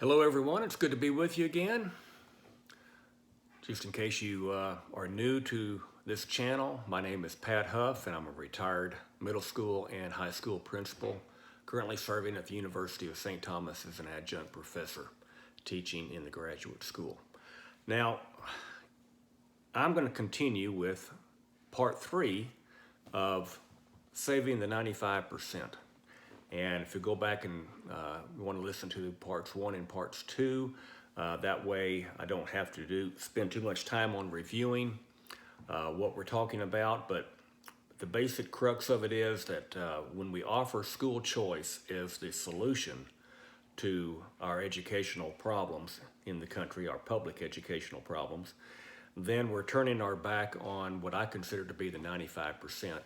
Hello everyone, it's good to be with you again. Just in case you are new to this channel, my name is Pat Huff and I'm a retired middle school and high school principal, currently serving at the University of St. Thomas as an adjunct professor, teaching in the graduate school. Now, I'm going to continue with part 3 of saving the 95%. And if you go back and you want to listen to parts 1 and parts 2, that way I don't have to spend too much time on reviewing what we're talking about. But the basic crux of it is that when we offer school choice as the solution to our educational problems in the country, our public educational problems, then we're turning our back on what I consider to be the 95%.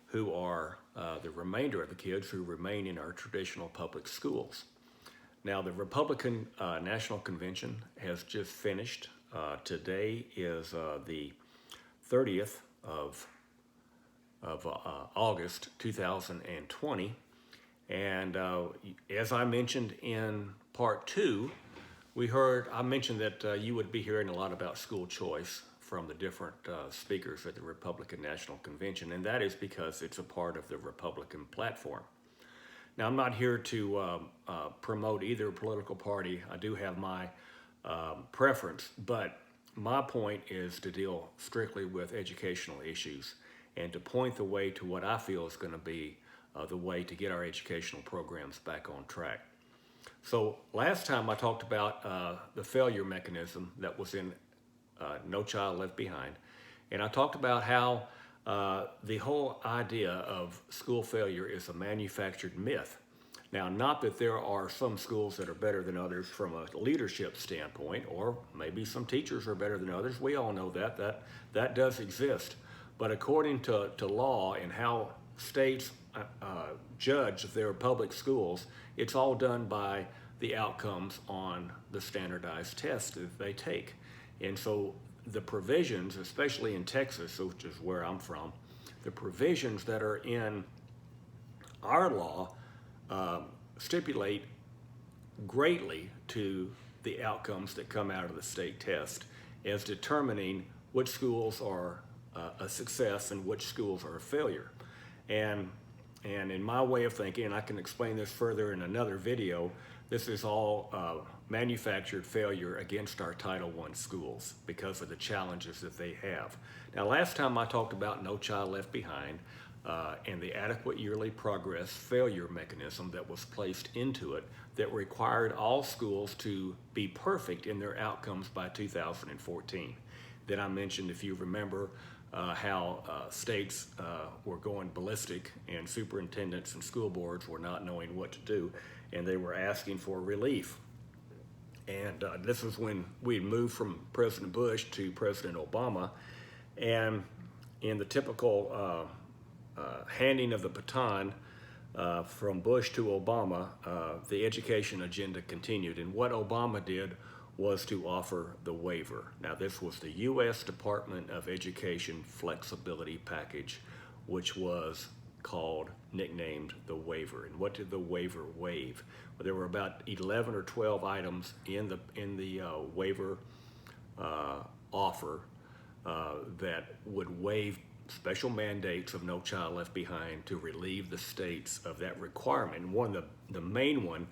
Who are the remainder of the kids who remain in our traditional public schools. Now, the Republican National Convention has just finished. Today is the 30th of August 2020. And as I mentioned in part 2, I mentioned that you would be hearing a lot about school choice from the different speakers at the Republican National Convention, and that is because it's a part of the Republican platform. Now, I'm not here to promote either political party. I do have my preference, but my point is to deal strictly with educational issues and to point the way to what I feel is going to be the way to get our educational programs back on track. So last time I talked about the failure mechanism that was in No Child Left Behind. And I talked about how the whole idea of school failure is a manufactured myth. Now, not that there are some schools that are better than others from a leadership standpoint, or maybe some teachers are better than others. We all know that does exist. But according to law and how states judge their public schools, it's all done by the outcomes on the standardized tests that they take. And so the provisions, especially in Texas, which is where I'm from, the provisions that are in our law stipulate greatly to the outcomes that come out of the state test as determining which schools are a success and which schools are a failure. And in my way of thinking, and I can explain this further in another video, this is all manufactured failure against our Title I schools because of the challenges that they have. Now, last time I talked about No Child Left Behind and the adequate yearly progress failure mechanism that was placed into it that required all schools to be perfect in their outcomes by 2014. Then I mentioned, if you remember, how states were going ballistic and superintendents and school boards were not knowing what to do, and they were asking for relief. And this is when we moved from President Bush to President Obama, and in the typical handing of the baton from Bush to Obama, the education agenda continued, and what Obama did was to offer the waiver. Now, this was the U.S. Department of Education Flexibility Package, which was nicknamed the waiver. And what did the waiver waive? Well, there were about 11 or 12 items in the waiver offer that would waive special mandates of No Child Left Behind to relieve the states of that requirement. And the main one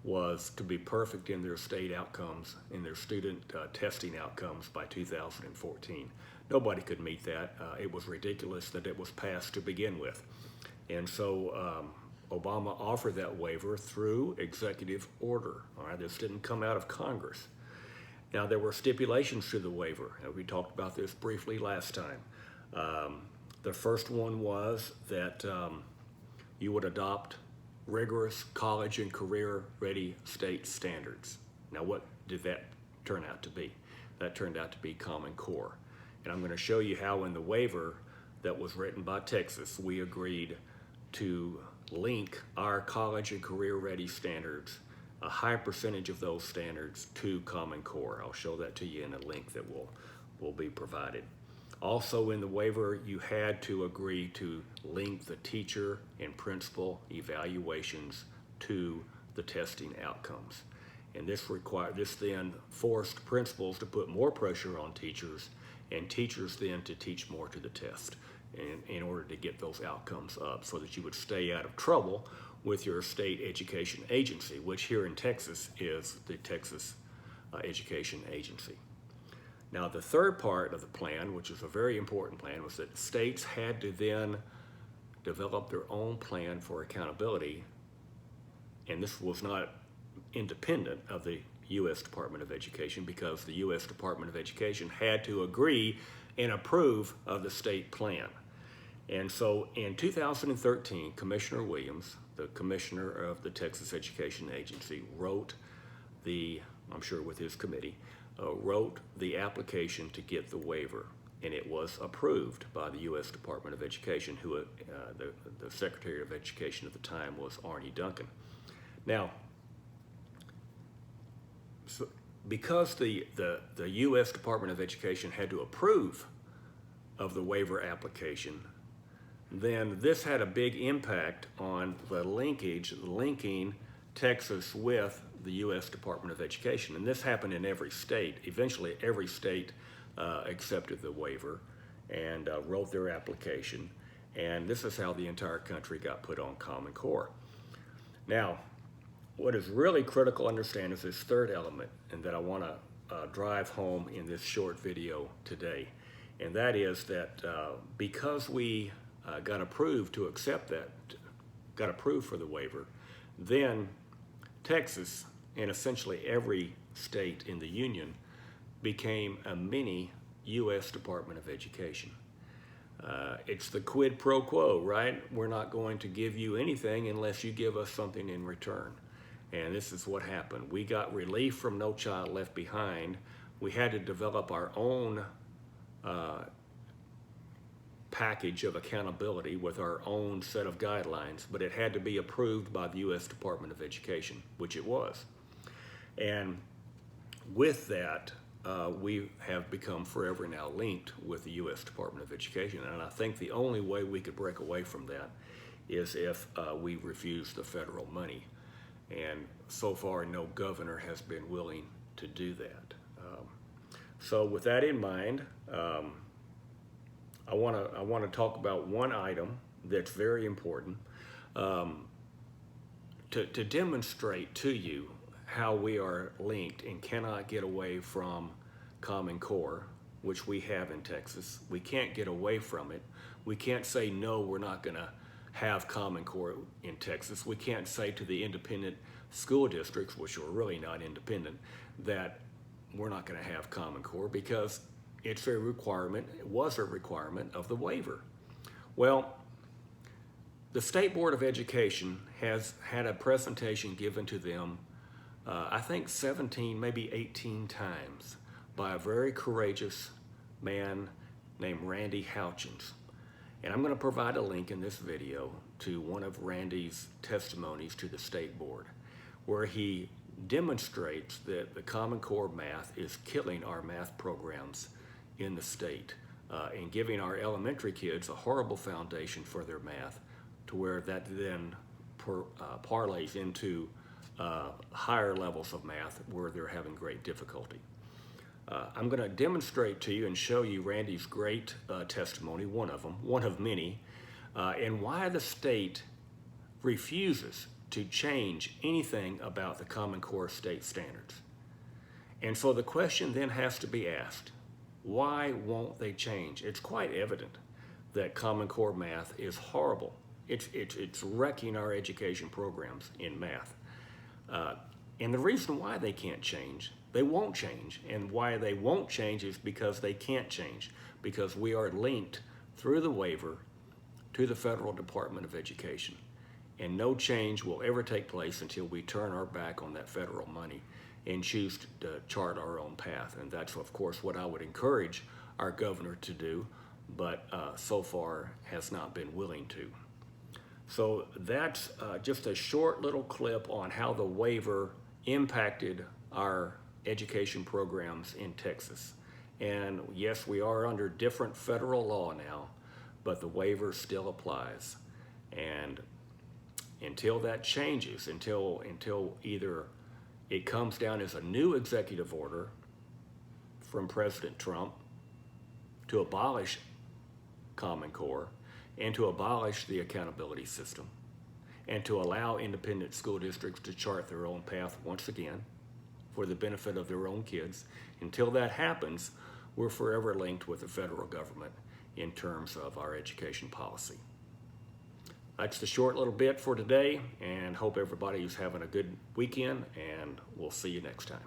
was to be perfect in their state outcomes, in their student testing outcomes by 2014. Nobody could meet that. It was ridiculous that it was passed to begin with. And so Obama offered that waiver through executive order. All right, this didn't come out of Congress. Now, there were stipulations to the waiver. We talked about this briefly last time. The first one was that you would adopt rigorous college and career-ready state standards. Now, what did that turn out to be? That turned out to be Common Core. And I'm going to show you how in the waiver that was written by Texas, we agreed to link our college and career-ready standards, a high percentage of those standards, to Common Core. I'll show that to you in a link that will be provided. Also in the waiver, you had to agree to link the teacher and principal evaluations to the testing outcomes. And this then forced principals to put more pressure on teachers, and teachers then to teach more to the test in order to get those outcomes up so that you would stay out of trouble with your state education agency, which here in Texas is the Texas Education Agency. Now, the third part of the plan, which is a very important plan, was that states had to then develop their own plan for accountability, and this was not independent of the U.S. Department of Education, because the U.S. Department of Education had to agree and approve of the state plan. And so in 2013, Commissioner Williams, the commissioner of the Texas Education Agency, wrote I'm sure with his committee, wrote the application to get the waiver, and it was approved by the U.S. Department of Education, who the Secretary of Education at the time was Arne Duncan. Now, so because the U.S. Department of Education had to approve of the waiver application, then this had a big impact on the linkage, linking Texas with the U.S. Department of Education. And this happened in every state. Eventually, every state accepted the waiver and wrote their application. And this is how the entire country got put on Common Core. Now, what is really critical to understand is this third element, and that I want to drive home in this short video today. And that is that because we got approved to accept that, got approved for the waiver, then Texas and essentially every state in the union became a mini U.S. Department of Education. It's the quid pro quo, right? We're not going to give you anything unless you give us something in return. And this is what happened. We got relief from No Child Left Behind. We had to develop our own package of accountability with our own set of guidelines, but it had to be approved by the U.S. Department of Education, which it was. And with that, we have become forever now linked with the U.S. Department of Education. And I think the only way we could break away from that is if we refuse the federal money. And so far, no governor has been willing to do that. So with that in mind, I want to talk about one item that's very important to demonstrate to you how we are linked and cannot get away from Common Core, which we have in Texas. We can't get away from it. We can't say, no, we're not going to have Common Core in Texas. We can't say to the independent school districts, which are really not independent, that we're not going to have Common Core, because it's a requirement, it was a requirement of the waiver. Well, the State Board of Education has had a presentation given to them, I think 17, maybe 18 times, by a very courageous man named Randy Houchins. And I'm going to provide a link in this video to one of Randy's testimonies to the State Board, where he demonstrates that the Common Core math is killing our math programs in the state and giving our elementary kids a horrible foundation for their math, to where that then parlays into higher levels of math where they're having great difficulty. I'm going to demonstrate to you and show you Randy's great testimony, one of them, one of many, and why the state refuses to change anything about the Common Core state standards. And so the question then has to be asked, why won't they change? It's quite evident that Common Core math is horrible. It's wrecking our education programs in math. And the reason why they can't change, they won't change, and why they won't change is because they can't change, because we are linked through the waiver to the Federal Department of Education. And no change will ever take place until we turn our back on that federal money and choose to chart our own path. And that's, of course, what I would encourage our governor to do, but so far has not been willing to. So that's just a short little clip on how the waiver impacted our education programs in Texas. And yes, we are under different federal law now, but the waiver still applies. And until that changes, until either It comes down as a new executive order from President Trump to abolish Common Core and to abolish the accountability system and to allow independent school districts to chart their own path once again for the benefit of their own kids. Until that happens, we're forever linked with the federal government in terms of our education policy. That's the short little bit for today, and hope everybody is having a good weekend, and we'll see you next time.